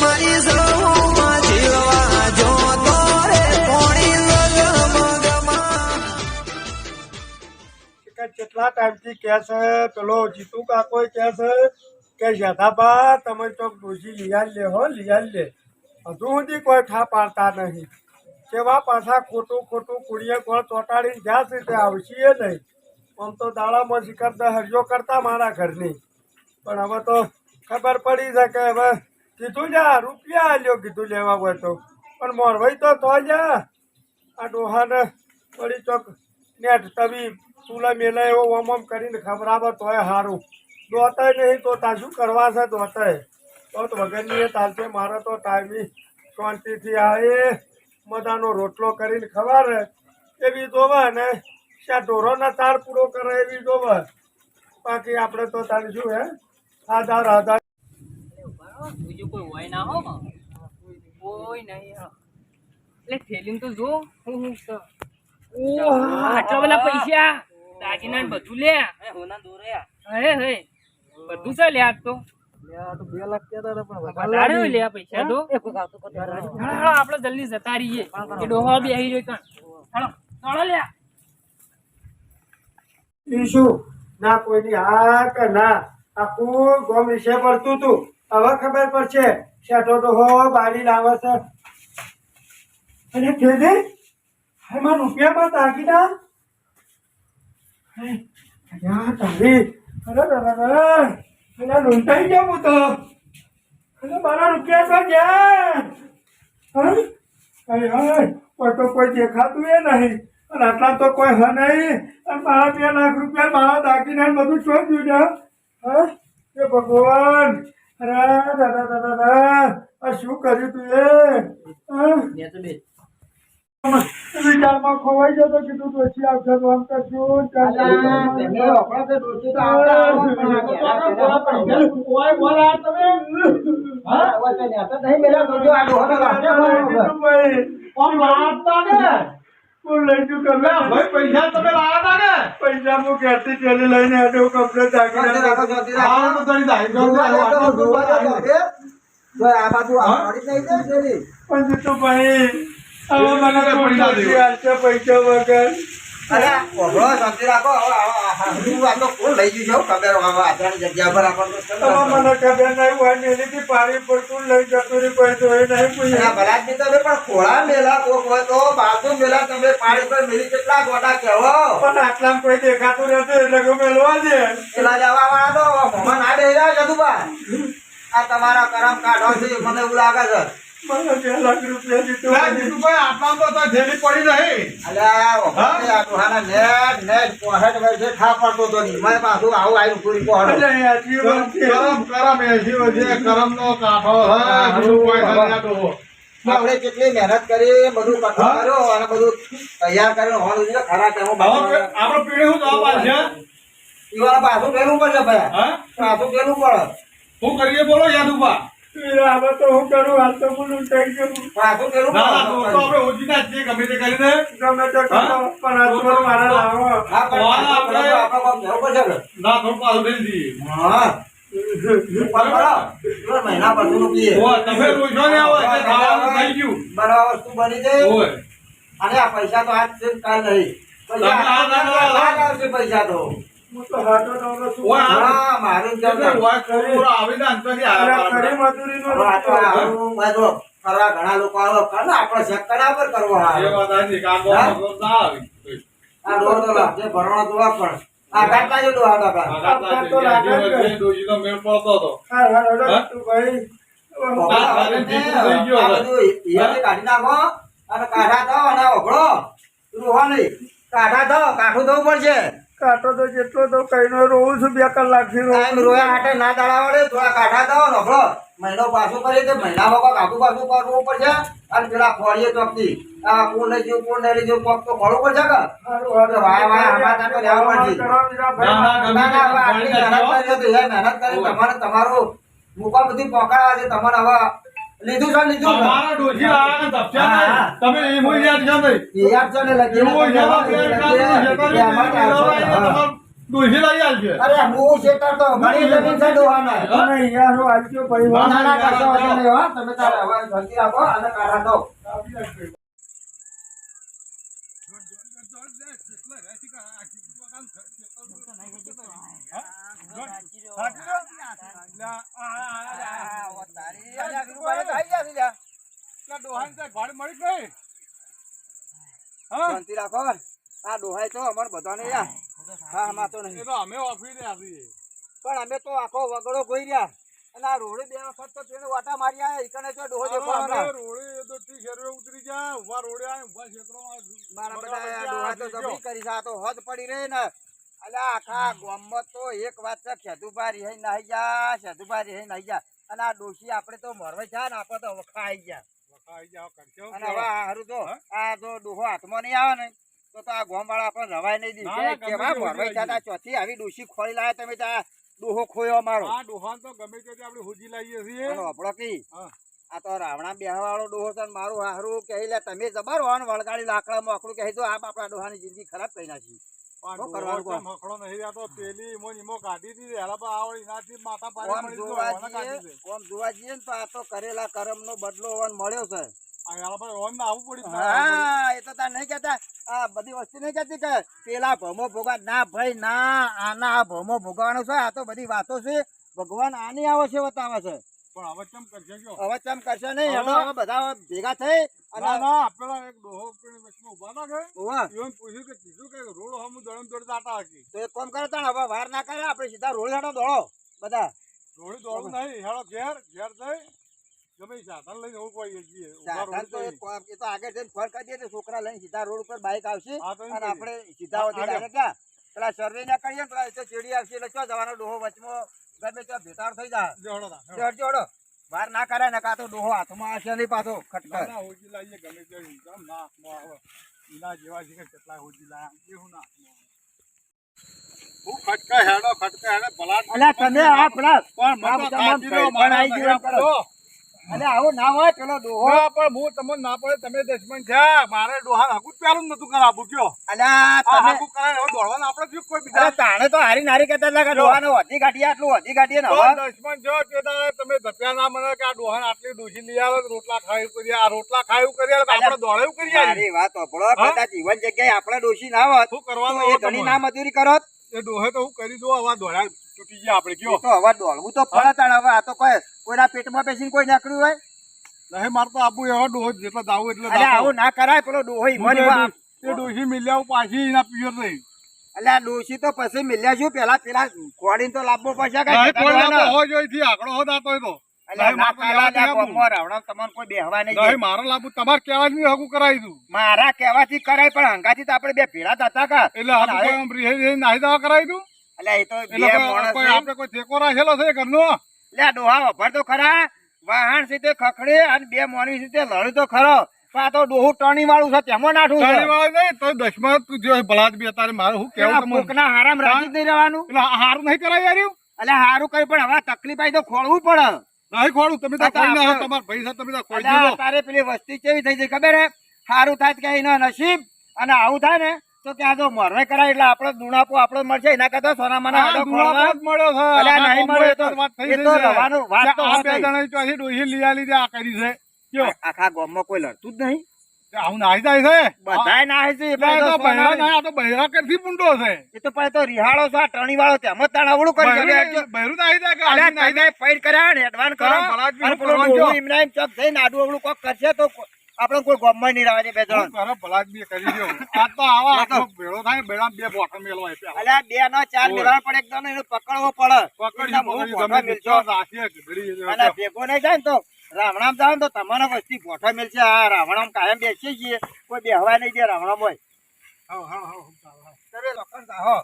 મારી સૌમાં જીવવા જો તોરે કોણી કેટલા ટાઈમથી કહે છે પેલો જીતુ કાકો કહે છે કે યથાબા તમે તો ડોસી લીયા લે હો લીયા લે હજુ સુધી કોઈ ઠા પાડતા નહીં કેવા પાછા ખોટું ખોટું કુડીએ કોણ ચોટાડીને જ્યાં સુધી આવશે નહીં આમ તો દાડામાં શિખર હરિયો કરતા મારા ઘરની પણ હવે તો ખબર પડી છે કે હવે કીધું જા રૂપિયા આલ્યો કીધું લેવા હોય તો પણ મોરભાઈ તો જા આ ડોહાને વળી ચોક નેટ તવી તુલા મેલા એવો ઓમ ઓમ કરીને ખબરાવે તોય સારું દોતાય નહીં તો તા શું કરવા છે દોતાય તો વગરની એ ચાલશે મારે તો ટાઈમી શાંતિથી આવે મજાનો રોટલો કરીને ખવારે એવી જોવે ને ત્યાં ઢોરોના તાર પૂરો કરે એવી જોવે બાકી આપણે તો તારી શું હે આધાર આધાર બીજું કોઈ હોય ના હો કોઈ નહીં એટલે થેલીમ તો જો હું આટલા બધા પૈસા દાગીના બધું લે હોના દોરે હે બધું છે લે આજ તો 2 લાખ કેતા પણ વધારે લે પૈસા તો આપણે જલ્દી જતા રહીએ કે ડોહો બી આવી રહ્યો કાં હાલો ચાલો લે શું ના કોઈની હા કે ના આખું ગોમ વિશે પડતું તું હવે ખબર પડશે શેઠો ડોહો બારી લાવે છે અને ખેડે એમાં રૂપિયામાં દાગીના તારી અરે એના લૂંટાઈ ગયા હું તો અને મારા રૂપિયા તો ગયા કોઈ તો કોઈ દેખાતું એ નહીં અને આટલા તો કોઈ હ નહીં અને મારા 2 લાખ રૂપિયા મારા દાગીના બધું ચોર્યું છે હા એ ભગવાન અરે દાદા આ શું કર્યું તું એ વિચારમાં ખોવાઈ જતો કીધું ડોસી આવશે તો આમ કરશું પૈસા હું ક્યાંથી પેલી લઈને આટલું કમ્પ્લેટ પણ જીતુભાઈ પૈસા વગર અરે ઓહો શાંતિ રાખો હું આ તો કોણ લઈ ગયું છે ખબર આધારની જગ્યા પર આપણને મને ખબર નહીં હોય એની પાણી પર કોણ લઈ જતું રે કોઈ જોઈ નહીં ભલાદમી તમે પણ ખોળા મેલા કોક હોય તો બાજુ મેલા તમે પાણી પર મેલી કેટલા ગોડા કેવો પણ આટલામાં કોઈ દેખાતું નથી એટલે કે મેલવા દે પેલા જવા વાળા તો મોમાં ના દે જદુબા આ તમારા કરમ કાઢો છે મને એવું લાગે છે મને 2 લાખ રૂપિયા જીતુભાઈ આટલા તો થેલી પડી રહી અલ્યા આ ડોહાના નેટ પોહેટ વર્ષે ખા પડતો તો નહીં મારે પાછું આવું આવ્યું પૂરી પોહેટ કરમ એસી વજે કરમ નો કાઢો આપણે કેટલી મહેનત કરી બધું કઠોળ કર્યો અને બધું તૈયાર કરીને હોવાનું છે ખરા ટાઈમ આપણે પીડી હું જવાબ છે ઈવાળા પાછું પેલું પડશે ભાઈ પાછું પેલું પડે શું કરીએ બોલો યાદુબા હવે તો હું કરું હાલ તો હું લૂંટાઈ ગયો પાછું પેલું આપણે ઓછી ના છીએ ગમે તે કરીને ગમે તે કરો પણ આ તો મારા લાવો હા પણ આપણે જવું પડશે ના થોડું પાછું દઈ દઈએ હા મહિના પછી નું પીએ તમે રોજો ને આવો એટલે ખાવાનું થઈ ગયું બરાબર વસ્તુ બની જાય અને આ પૈસા તો આજ છે કાલ નહીં પૈસા તો હું તો હાટો નવરો છું હા મારું ફરવા ઘણા લોકો આવે કરે આપણે શક્કરા પર કરવો આ ડોર તો લાગે ભરણો તો પણ આ કાટલા જેટલો કાઢી નાખો અને કાઢા દો અને ઓગળો રોહો નહીં કાઢા દો કાઠું દવું પડશે કાંટો તો જેટલો તો કઈ નો રોવું છું 2 કલાક થી રોયા હાટે ના દાડા વડે થોડા કાઢા દો નોખો મહિનો પાછું કરી દે મહિના વખત કાઢું પાછું કરવું પડશે અને પેલા ફોડીએ ચોકથી આ કોણ લઈ ગયું કોણ લઈ ગયું કોક તો ખોલવું પડશે કે વાય વાય આમાં તો લેવા પડશે મહેનત કરી તમારે તમારું મુકા બધી પકડાવા છે તમારે હવે લીધું છે લીધું તમારા ડોશી આયા ધપસ્યા તમે એ મોઈ યાદ છો નહીં યાદ છો ને લગી ડોશી લઈ આવજે. અરે હું શેતર તો ઘણી જમીન છે ડોહાના. તમે યાર હું આજ્યો ભાઈ વાત. ના, ના, કશો વાંધો નહીં હો. તમે તારે હવે શાંતિ રાખો અને કાઢા દો. શાંતિ રાખો. આ ડોહાય તો અમારે બધાને યાર. હા, માં તો નહીં. અમે ઓફિસે આવીએ. પણ અમે તો આખો વગડો ગોઈ રહ્યા અને આ રોડે બે વખત તો તેને વાટા મારી આયા. ઈકણે જો ડોહો દેખાવાનો. અમે રોડે તો ઠીક હેરવે ઉતરી જા. ઉભા રોડે આવીને ઉભા ક્ષેત્રમાં મારા બધા આ ડોહા તો જબરી કરી છે. આ તો હદ પડી રહી ને. અલ્યા આખા ગામમાં તો એક વાત છે, સેધુભા રિહાઈ નાહી જા, સેધુભા રિહાઈ નાહી જા. અને આ ડોશી આપણે તો મરવાઈ છે ને આપણે તો વખા આવી ગયા. વખાઈ જાઓ કરશો. અને હવે આ હારું જો આ જો ડોહો હાથમાં નહીં આવે ને તો આ ગામ વાળા આપણે રવાય નહીં ના, દીધી. ગમે કેવા તે મરવાઈ ઉજવાય થતા ચોથી આવી ડોશી ખોલી લાયા તમે ત્યાં ડોહો ખોયો અમારો. આ ડોહાન તો ગમે તે આપણે હોજી લાવીએ છીએ. અને આપણો કી હા. આ તો રાવણા બેહવા વાળો ડોહો છે ને મારું હારું કહી લે તમે જબર હોન વળગાડી લાકડામાં આકડું કહી દો. આ આપણા ડોહાની જિંદગી ખરાબ કરી નાખી. પણ શું કરવાનું ડોહો કહો? મખડો નહીં. આ તો પેલી ઈમો કાઢી દીધી. હેલા પર આવડી નાથી માથા પારે ઓમ મળી તો જોવા ઓને કાઢી દે. જઈએ, ઓમ જોવા જઈએ ને તો આ તો કરેલા કર્મનો બદલો ઓન મળ્યો છે. આ હેલા પર ઓન ના આવવું પડી. હા, એ તો તાર નહીં કહેતા. આ બધી વસ્તુ નહીં કહેતી કે પેલા ભમો ભોગવા. ના ભાઈ ના, આના આ ભમો ભોગવાનો છે. આ તો બધી વાતો છે. ભગવાન આની આવો છે બતાવે છે. પણ હવે કેમ કરશે કયો? હવે ચમ કરશે નહીં. હેડો હવે બધા ભેગા થઈ ના, અને ના, પેલા એક ડોહો પેલી વચમાં ઊભા ના કે ઓવા. ઈવન પૂછ્યું કે કીધું કે રોડ હમું દળમ દોડતા હતા હકી. તો એક કામ કરે તાણ હવે વાર ના કરે આપણે સીધા રોડ હેડો દોડો બધા. રોડ દોડવું નહીં. હેલો ઘેર થઈ ગમે સાધન લઈને એવું કહીએ છીએ. ઊભા સાધન રોડ તો પર. એક કામ, એ તો આગળ જઈને ફોન કરી દઈએ તો છોકરા લઈને સીધા રોડ ઉપર બાઈક આવશે હા, તો એમ અને કરીએ. આપણે સીધા વધી આગળ. ડાયરેક્ટ ક્યાં પેલા સર્વે ના કરીએ ને પેલા તો ચેડી આવશે એટલે ચો જવાનો ડોહો વચમાં ગમે ત્યાં ભેટાર થઈ જાય. જો હેડો તા, હેડો. જોડજો હેડો. વાર ના કરે ને કાં તો ડોહો હાથમાં આવશે નહીં પાછો ના, ખટખટ. ના, હોજી લાવીએ ગમે તે ઇન્કમ ના હાથમાં આવે. એના જેવા છે કે કેટલા હોજી લાયા એવું ના હાથમાં આવે. હું ખટકા હેડો ભલા અલ્યા તમે આ પેલા પણ મને તો આમ કાઢી દો, પણ મારા આઈ ગયું એમ કરો. જો. અને આવું ના હોય પેલો ડોહો. હા, પણ હું તમને ના પડે તમે દશમન છે. મારે ડોહા હાકું જ પહેલું જ નતું કરાવવું કયો. અલ્યા આ તમે હાકું કરાય હવે દોડવાનું આપણે શું કોઈ બીજા અરે તાણે તો હારી નારી કહેતા હતા કે ડોહાને વધી કાઢીએ આટલું વધી કાઢીએ ને હવે. દશમન છો તે દાડે તમે ધપ્યા ના મને કે આ ડોહાને આટલી ડોસી લઈ આવે તો રોટલા ખાયું કરીએ. આ રોટલા ખાયું કરીએ તો આપણે દોડાયું કરીએ. મારી વાત સાંભળો. કદાચ જીવન જગ્યાએ આપણે ડોશી ના હોત શું તો કરવાનું એ હવે ઘણી તમારે? ના મજૂરી કરત. એ ડોહે તો હું કરી દઉં. હવે આ દોડ્યા તૂટી ગયા આપણે એ કયો. તો હવે દોડવું તો પડે તાણ. હવે આ તો કોઈના પેટમાં બેસીને કોઈ નીકળ્યું હોય. નહીં મારે તો આબુ એવો ડોહો જેટલો દાવું એટલે અલ્યા આવું ના કરાય. પેલો ડોહો ઈમોની વાત. એ ડોસી મિલ્યા પાછી એના પિયર નહીં. અલ્યા ડોશી તો પછી મિલ્યા શું પેલા પેલા ખોડીને તો લાવવો પડશે કે નહીં, કોઈ ડોહાને. લાંબો હોય જોઈથી આંકડો હોત આતો હોય તો. અલ્યા નહીં, ના મારે તો કાલા લેવા ત્યાં નહીં ગામમાં રાવણા તમને કોઈ બેહવા નહીં નહીં, દે. મારે લાંબુ તમારે કહેવા જ નહીં હગું કરાવી દઉં. મારા કહેવાથી કરાય પણ હંગાથી તો આપણે બે ભેળા થતા કા. એટલે હગું કોઈ આમ રીહે નાહી દવા કરાવી દઉં. અલ્યા એ તો એટલે બે કોઈ માણસ આપણે કોઈ ઠેકો રાખેલો છે ઘરનો. અલ્યા ડોહા વફર તો ખરા. વાહણ સીતે ખખડે અને બે મોની સીતે લડે તો ખરો. પણ આ તો ડોહું ટણી વાળું છે તેમાં નાઠું છે. ગાડીવાળા નહીં, તો દસમાં તું જો ભલા જ બી અત્યારે મારે હું કેવું પેલા તમને. કોકના હારામ રાજી જ નહીં રહેવાનું. એટલે હારું નહીં કરાય યાર એવું. અલ્યા હારું કરી પણ હવે તકલીફ આવી તો ખોળવું પડે. નહીં ખોડું તમે તો આ તો કોઈ ના આપણે- તમારા ભાઈ સાથે તમે તો કોઈ અલ્યા દીધો. તારે પેલી વસ્તી કેવી થઈ જાય ખબર હે? હારું થાય કે એનો નસીબ અને આવું થાય ને તો ત્યાં જો મરવે કરાય એટલે આપણે દુણાપો આપણે મળશે એના કરતા સોનામાના આ હાડો દુઆ ખોળવા. જ મળ્યો છે. અલ્યા આખા નહીં ગામમાં મળ્યો એક જ વાત થઈ એ તો ગઈ છે. રવાનું વાત તો આ બે હતી. જણાની ચોથી ડોહી લીયા લીધે આ કરી છે. કયો? આખા ગામમાં કોઈ લડતું જ નહીં. આવું નાહી જાય છે. બધાય નાહે છે. એ આ તો તો બહેરા સોના- ના, આ તો બહેરા કરથી પૂંડો છે. એ તો પણ એ તો રિહાળો છે આ ટણી વાળો તેમ જ તાણ અવળું કરી શકે. બહેરું બહેરું નાહી જાય કે અલ્યા આજી નાહી જાય. તમે ફાઇટ કર્યા ને એડવાન્સ કરો હા, ભલા જ બી અને હું પેલું કરવાનું ડોહું જો. એમના એમ ચોક થઈને આડું અવળું કોક કરશે તો આપણે કોઈ ગામમાં નહીં રહેવા દે બે જણ. હું કરે ભલા જ બી કરી દ્યો. આ તો આવા આખો ભેળો થાય બેડા બે બોટલ મેલવાય પેલા. અલ્યા બે નો ચાર મેળવા પડે એક જણને એને પકડવો પડે. પકડજો, એકદમ હું પકડજો, ભોંઠા તમે મેલશો. રાખીએ ઘડી એટલે અને ભેગો નહીં જાય ને તો રાવણામ જાવ ને તો તમારો વસ્તી ભોઠા મેલશે. આ રાવણામ કાયમ બેસીએ છીએ કોઈ બેહવા નહીં દે રાવણામ હોય. હાવ, હાવ, હાવ, હાવ, હાવ. તમે લખણ જાઓ.